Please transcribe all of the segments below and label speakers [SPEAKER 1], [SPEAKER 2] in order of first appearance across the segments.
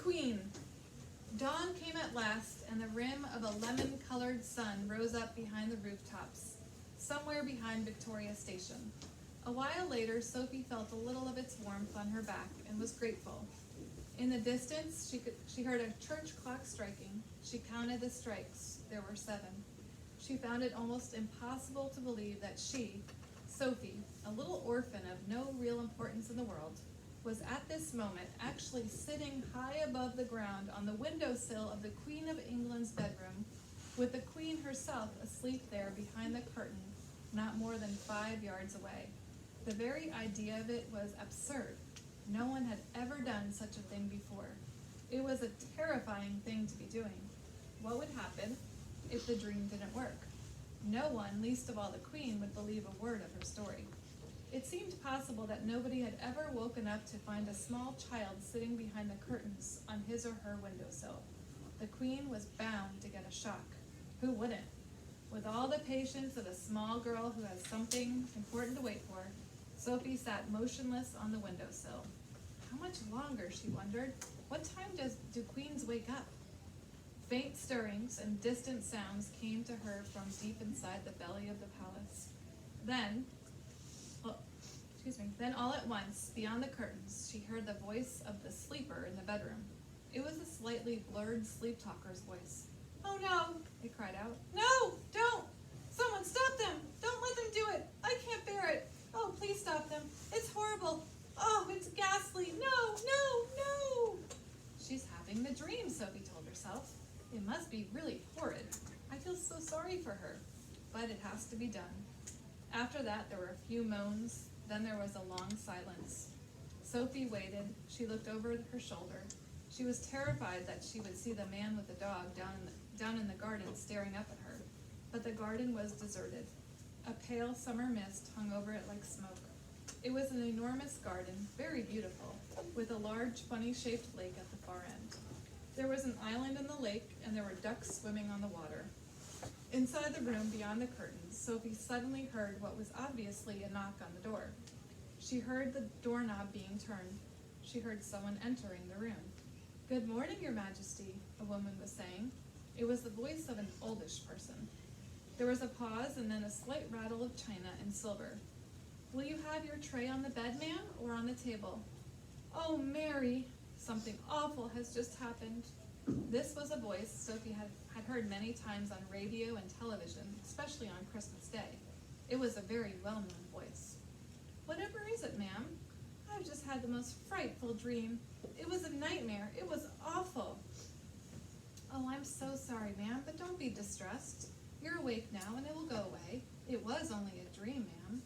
[SPEAKER 1] Queen. Dawn came at last, and the rim of a lemon-colored sun rose up behind the rooftops, somewhere behind Victoria Station. A while later, Sophie felt a little of its warmth on her back and was grateful. In the distance, she heard a church clock striking. She counted the strikes. There were 7. She found it almost impossible to believe that she, Sophie, a little orphan of no real importance in the world, was at this moment actually sitting high above the ground on the windowsill of the Queen of England's bedroom, with the Queen herself asleep there behind the curtain, not more than 5 yards away. The very idea of it was absurd. No one had ever done such a thing before. It was a terrifying thing to be doing. What would happen if the dream didn't work? No one, least of all the Queen, would believe a word of her story. It seemed possible that nobody had ever woken up to find a small child sitting behind the curtains on his or her windowsill. The Queen was bound to get a shock. Who wouldn't? With all the patience of a small girl who has something important to wait for, Sophie sat motionless on the windowsill. How much longer, she wondered. What time do queens wake up? Faint stirrings and distant sounds came to her from deep inside the belly of the palace. Then all at once, beyond the curtains, she heard the voice of the sleeper in the bedroom. It was a slightly blurred sleep talker's voice. "Oh no," it cried out. "No, don't! Someone stop them! Don't let them do it! I can't bear it! Oh, please stop them! It's horrible! Oh, it's ghastly! No, no, no!" She's having the dream, Sophie told herself. It must be really horrid. I feel so sorry for her, but it has to be done. After that, there were a few moans. Then there was a long silence. Sophie waited. She looked over her shoulder. She was terrified that she would see the man with the dog down in the garden staring up at her. But the garden was deserted. A pale summer mist hung over it like smoke. It was an enormous garden, very beautiful, with a large, funny-shaped lake at the far end. There was an island in the lake, and there were ducks swimming on the water. Inside the room, beyond the curtains, Sophie suddenly heard what was obviously a knock on the door. She heard the doorknob being turned. She heard someone entering the room. "Good morning, Your Majesty," a woman was saying. It was the voice of an oldish person. There was a pause and then a slight rattle of china and silver. "Will you have your tray on the bed, ma'am, or on the table?" "Oh, Mary, something awful has just happened." This was a voice Sophie had heard many times on radio and television, especially on Christmas Day. It was a very well-known voice. "Whatever is it, ma'am? I've just had the most frightful dream. It was a nightmare. It was awful." "Oh, I'm so sorry, ma'am, but don't be distressed. You're awake now, and it will go away. It was only a dream, ma'am."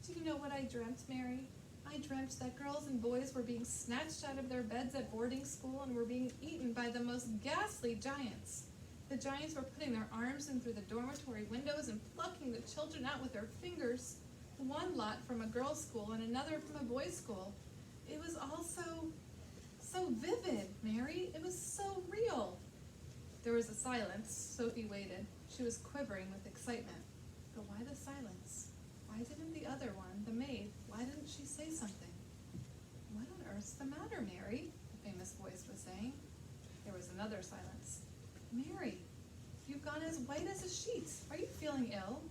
[SPEAKER 1] "Do you know what I dreamt, Mary? I dreamt that girls and boys were being snatched out of their beds at boarding school and were being eaten by the most ghastly giants. The giants were putting their arms in through the dormitory windows and plucking the children out with their fingers, one lot from a girls' school and another from a boys' school. It was all so vivid, Mary. It was so real." There was a silence. Sophie waited. She was quivering with excitement. But why the silence? Why didn't the other one, the maid, why didn't she say something? "What on earth's the matter, Mary?" the famous voice was saying. There was another silence. "Mary, you've gone as white as a sheet. Are you feeling ill?"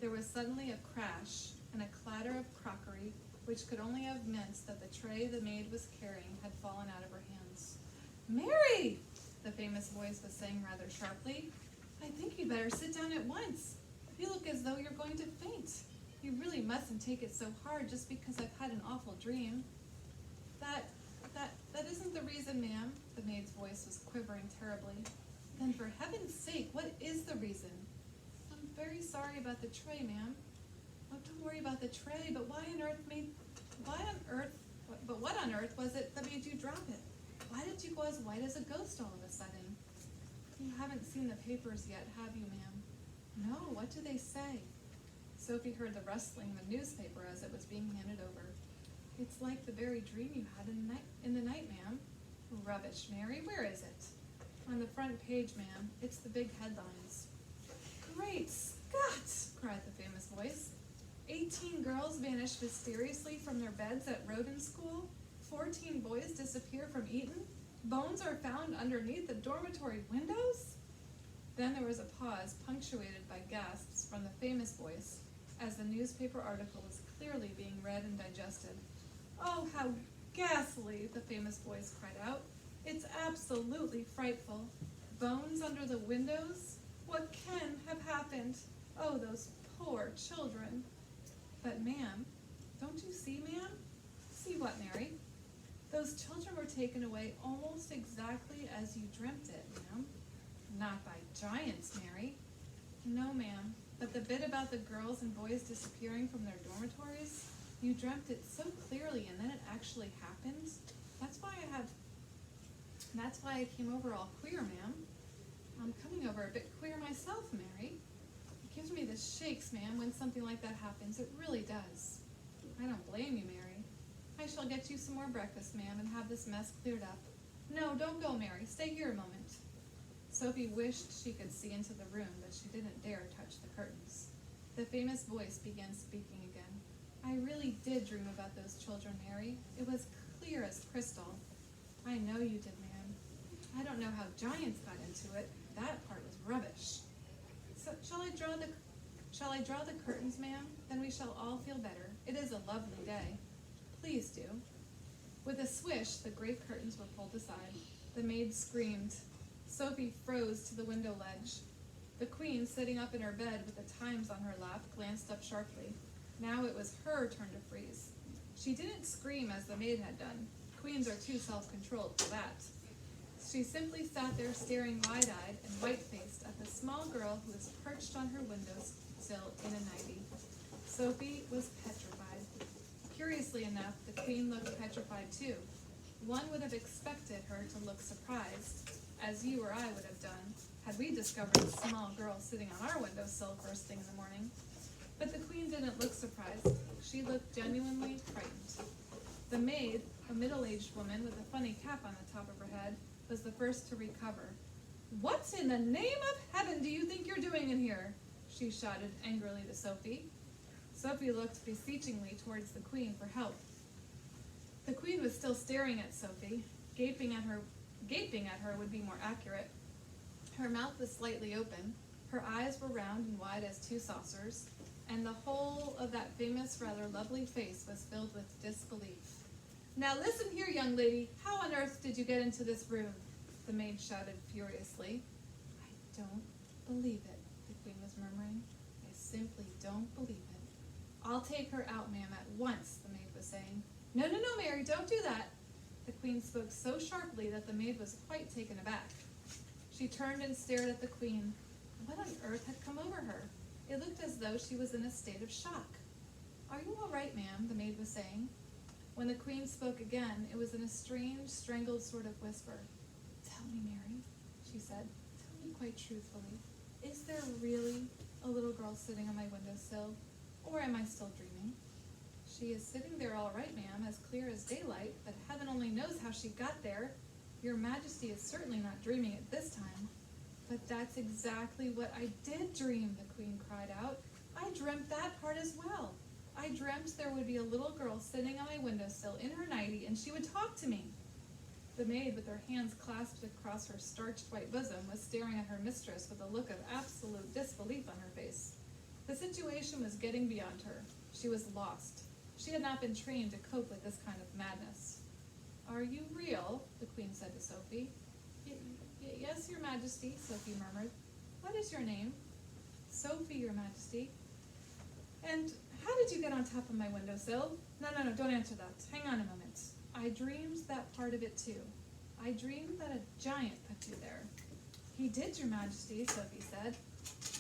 [SPEAKER 1] There was suddenly a crash and a clatter of crockery, which could only have meant that the tray the maid was carrying had fallen out of her hands. "Mary!" the famous voice was saying rather sharply. "I think you'd better sit down at once. You look as though you're going to faint. You really mustn't take it so hard just because I've had an awful dream." That isn't the reason, ma'am." The maid's voice was quivering terribly. "Then for heaven's sake, what is the reason?" "I'm very sorry about the tray, ma'am." "Oh, don't worry about the tray, but what on earth was it that made you drop it? Why did you go as white as a ghost all of a sudden?" "You haven't seen the papers yet, have you, ma'am?" "No, what do they say?" Sophie heard the rustling of a newspaper as it was being handed over. "It's like the very dream you had in the night, ma'am." "Rubbish, Mary. Where is it?" "On the front page, ma'am. It's the big headlines." "Great Scott!" cried the famous voice. 18 girls vanished mysteriously from their beds at Roden School. 14 boys disappear from Eton. Bones are found underneath the dormitory windows? Then there was a pause, punctuated by gasps from the famous voice, as the newspaper article was clearly being read and digested. "Oh, how ghastly," the famous voice cried out. "It's absolutely frightful. Bones under the windows? What can have happened? Oh, those poor children." "But, ma'am, don't you see, ma'am?" "See what, Mary?" "Those children were taken away almost exactly as you dreamt it, ma'am." "Not by giants, Mary." "No, ma'am, but the bit about the girls and boys disappearing from their dormitories, you dreamt it so clearly, and then it actually happened. That's why I came over all queer, ma'am. I'm coming over a bit queer myself, Mary. It gives me the shakes, ma'am, when something like that happens. It really does." "I don't blame you, Mary. I shall get you some more breakfast, ma'am, and have this mess cleared up." "No, don't go, Mary. Stay here a moment." Sophie wished she could see into the room, but she didn't dare touch the curtains. The famous voice began speaking again. "I really did dream about those children, Mary. It was clear as crystal." "I know you did, ma'am. I don't know how giants got into it. That part was rubbish. So, shall I draw the curtains, ma'am? Then we shall all feel better. It is a lovely day." "Please do." With a swish, the great curtains were pulled aside. The maid screamed. Sophie froze to the window ledge. The queen, sitting up in her bed with the Times on her lap, glanced up sharply. Now it was her turn to freeze. She didn't scream as the maid had done. Queens are too self-controlled for that. She simply sat there staring wide-eyed and white-faced at the small girl who was perched on her windowsill in a nightie. Sophie was petrified. Curiously enough, the queen looked petrified too. One would have expected her to look surprised, as you or I would have done, had we discovered a small girl sitting on our windowsill first thing in the morning. But the queen didn't look surprised. She looked genuinely frightened. The maid, a middle-aged woman with a funny cap on the top of her head, was the first to recover. "What in the name of heaven do you think you're doing in here?" she shouted angrily to Sophie. Sophie looked beseechingly towards the queen for help. The queen was still staring at Sophie, gaping at her would be more accurate. Her mouth was slightly open, her eyes were round and wide as two saucers, and the whole of that famous, rather lovely face was filled with disbelief. "Now listen here, young lady, how on earth did you get into this room?" the maid shouted furiously. "I don't believe it," the queen was murmuring. "I simply don't believe it." "I'll take her out, ma'am, at once," the maid was saying. No, Mary, don't do that." The queen spoke so sharply that the maid was quite taken aback. She turned and stared at the queen. What on earth had come over her? It looked as though she was in a state of shock. "Are you all right, ma'am?" the maid was saying. When the queen spoke again, it was in a strange, strangled sort of whisper. "Tell me, Mary," she said. "Tell me quite truthfully. Is there really a little girl sitting on my windowsill, or am I still dreaming?" "She is sitting there all right, ma'am, as clear as daylight, but heaven only knows how she got there. Your Majesty is certainly not dreaming at this time." "But that's exactly what I did dream," the queen cried out. "I dreamt that part as well. I dreamt there would be a little girl sitting on my windowsill in her nightie, and she would talk to me." The maid, with her hands clasped across her starched white bosom, was staring at her mistress with a look of absolute disbelief on her face. The situation was getting beyond her. She was lost. She had not been trained to cope with this kind of madness. "Are you real?" the queen said to Sophie. Yes, Your Majesty," Sophie murmured. "What is your name?" "Sophie, Your Majesty." "And how did you get on top of my windowsill?" No, don't answer that. Hang on a moment. I dreamed that part of it too. I dreamed that a giant put you there." "He did, Your Majesty," Sophie said.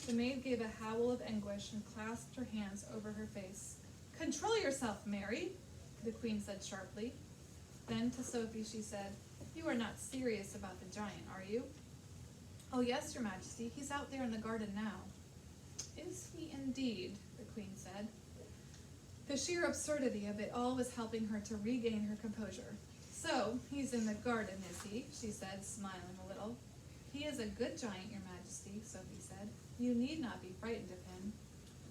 [SPEAKER 1] The maid gave a howl of anguish and clasped her hands over her face. "Control yourself, Mary," the queen said sharply. Then to Sophie she said, "You are not serious about the giant, are you?" "Oh yes, Your Majesty, he's out there in the garden now." "Is he indeed?" the queen said. The sheer absurdity of it all was helping her to regain her composure. "So, he's in the garden, is he?" she said, smiling a little. "He is a good giant, Your Majesty," Sophie said. "You need not be frightened of him."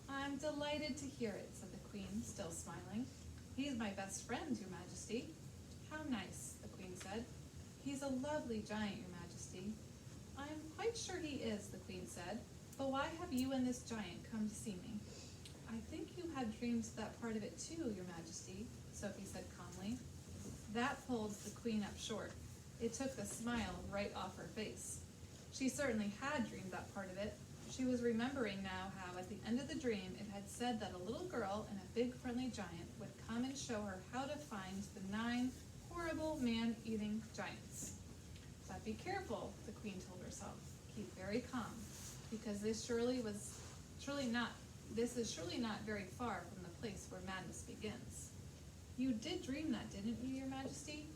[SPEAKER 1] "I'm delighted to hear it," said the queen, still smiling. "He's my best friend, Your Majesty." "How nice," the queen said. He's a lovely giant, your majesty. I'm quite sure he is, the queen said, but why have you and this giant come to see me? I think you had dreams of that part of it too, your majesty, Sophie said calmly. That pulled the queen up short. It took the smile right off her face. She certainly had dreamed that part of it. She was remembering now how at the end of the dream it had said that a little girl and a big friendly giant would come and show her how to find the 9 horrible man-eating giants. But be careful, the queen told herself. Keep very calm, because this is surely not very far from the place where madness begins. You did dream that, didn't you, your majesty?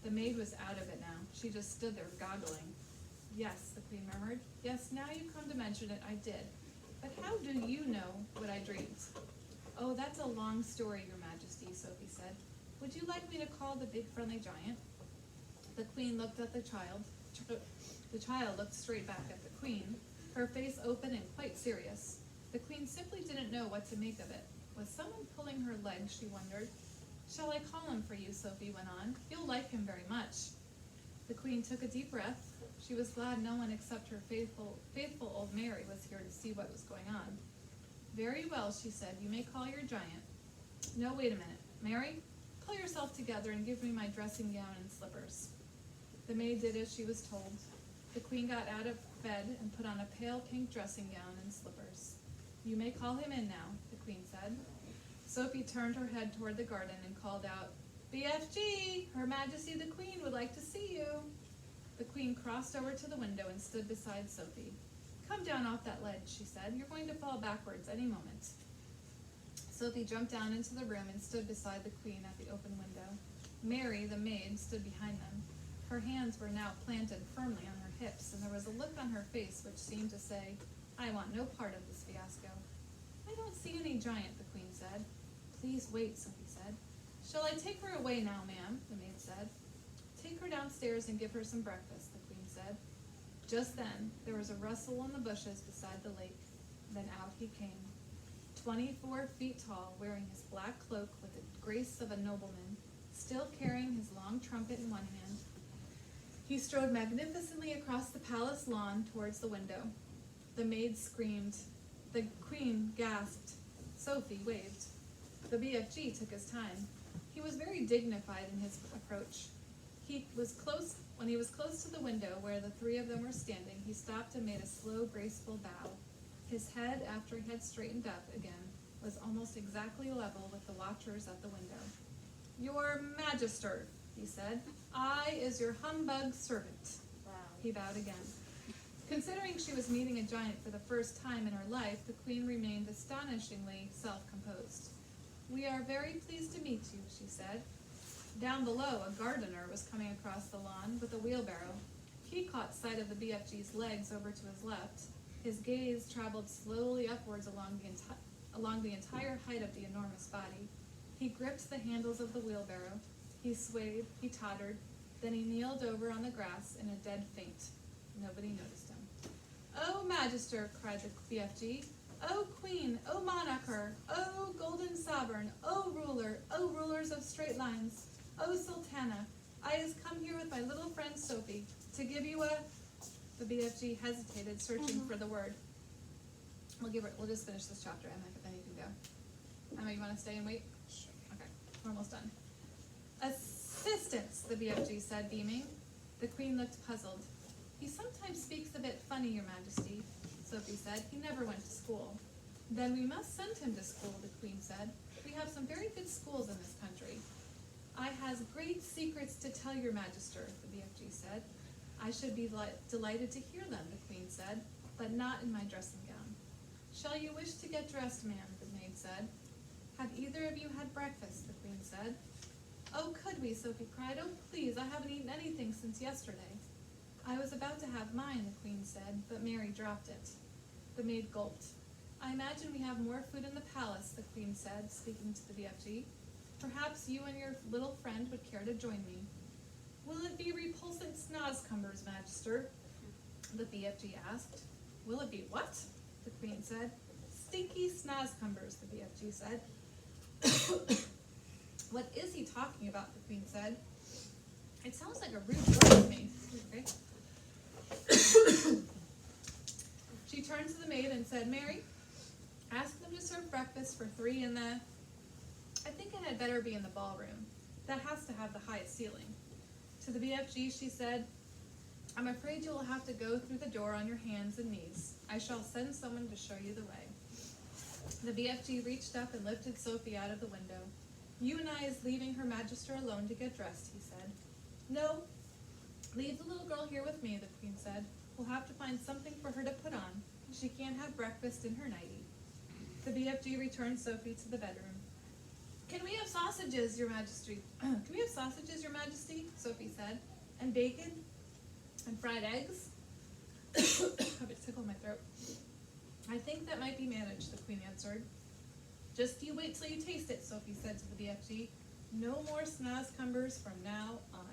[SPEAKER 1] The maid was out of it now. She just stood there goggling. Yes, the queen murmured. Yes, now you come to mention it, I did. But how do you know what I dreamed? Oh, that's a long story, your majesty, Sophie said. Would you like me to call the big friendly giant? The queen looked at the child. The child looked straight back at the queen, her face open and quite serious. The queen simply didn't know what to make of it. Was someone pulling her leg, she wondered. Shall I call him for you, Sophie went on. You'll like him very much. The queen took a deep breath. She was glad no one except her faithful old Mary was here to see what was going on. Very well, she said, you may call your giant. No, wait a minute. Mary, pull yourself together and give me my dressing gown and slippers. The maid did as she was told. The queen got out of bed and put on a pale pink dressing gown and slippers. You may call him in now, the queen said. Sophie turned her head toward the garden and called out, BFG, Her Majesty the Queen would like to see you. The queen crossed over to the window and stood beside Sophie. Come down off that ledge, she said. You're going to fall backwards any moment. Sophie jumped down into the room and stood beside the queen at the open window. Mary, the maid, stood behind them. Her hands were now planted firmly on her hips, and there was a look on her face which seemed to say, I want no part of this fiasco. I don't see any giant, the queen said. Please wait, Sophie said. Shall I take her away now, ma'am? The maid said. Take her downstairs and give her some breakfast, the queen said. Just then, there was a rustle in the bushes beside the lake. Then out he came, 24 feet tall, wearing his black cloak with the grace of a nobleman, still carrying his long trumpet in one hand. He strode magnificently across the palace lawn towards the window. The maid screamed. The queen gasped. Sophie waved. The BFG took his time. He was very dignified in his approach. When he was close to the window where the 3 of them were standing, he stopped and made a slow, graceful bow. His head, after he had straightened up again, was almost exactly level with the watchers at the window. Your Magister, he said, I is your humbug servant.
[SPEAKER 2] Wow.
[SPEAKER 1] He bowed again. Considering she was meeting a giant for the first time in her life, the queen remained astonishingly self-composed. We are very pleased to meet you, she said. Down below, a gardener was coming across the lawn with a wheelbarrow. He caught sight of the BFG's legs over to his left. His gaze traveled slowly upwards along the entire height of the enormous body. He gripped the handles of the wheelbarrow. He swayed, he tottered, then he kneeled over on the grass in a dead faint. Nobody noticed him. Oh, Magister, cried the BFG. Oh, Queen, oh, Monarcher, oh, Golden Sovereign, oh, rulers of straight lines, oh, Sultana, I has come here with my little friend Sophie to give you a... The BFG hesitated, searching for the word. We'll just finish this chapter, Emma, then you can go. Emma, you want to stay and wait?
[SPEAKER 2] Sure.
[SPEAKER 1] Okay, we're almost done. Assistance, the BFG said, beaming. The queen looked puzzled. He sometimes speaks a bit funny, your majesty, Sophie said. He never went to school. Then we must send him to school, the queen said. We have some very good schools in this country. I has great secrets to tell your magister, the BFG said. I should be delighted to hear them, the queen said, but not in my dressing gown. Shall you wish to get dressed, ma'am, the maid said. Have either of you had breakfast, the queen said. Oh, could we, Sophie cried. Oh, please, I haven't eaten anything since yesterday. I was about to have mine, the queen said, but Mary dropped it. The maid gulped. I imagine we have more food in the palace, the queen said, speaking to the BFG. Perhaps you and your little friend would care to join me. Will it be repulsant snozcumbers, Magister? The BFG asked. Will it be what? The queen said. Stinky snozcumbers, the BFG said. What is he talking about? The queen said. It sounds like a rude word to me. Okay. She turned to the maid and said, Mary, ask them to serve breakfast for 3 in the... I think it had better be in the ballroom. That has to have the highest ceiling. To the BFG, she said, I'm afraid you will have to go through the door on your hands and knees. I shall send someone to show you the way. The BFG reached up and lifted Sophie out of the window. You and I is leaving Her Majesty alone to get dressed, he said. No, leave the little girl here with me, the Queen said. We'll have to find something for her to put on. She can't have breakfast in her nightie. The BFG returned Sophie to the bedroom. Can we have sausages, Your Majesty? Can we have sausages, Your Majesty? Sophie said. And bacon? And fried eggs? I have a tickle in my throat. I think that might be managed, the Queen answered. Just you wait till you taste it, Sophie said to the BFG. No more snazcumbers from now on.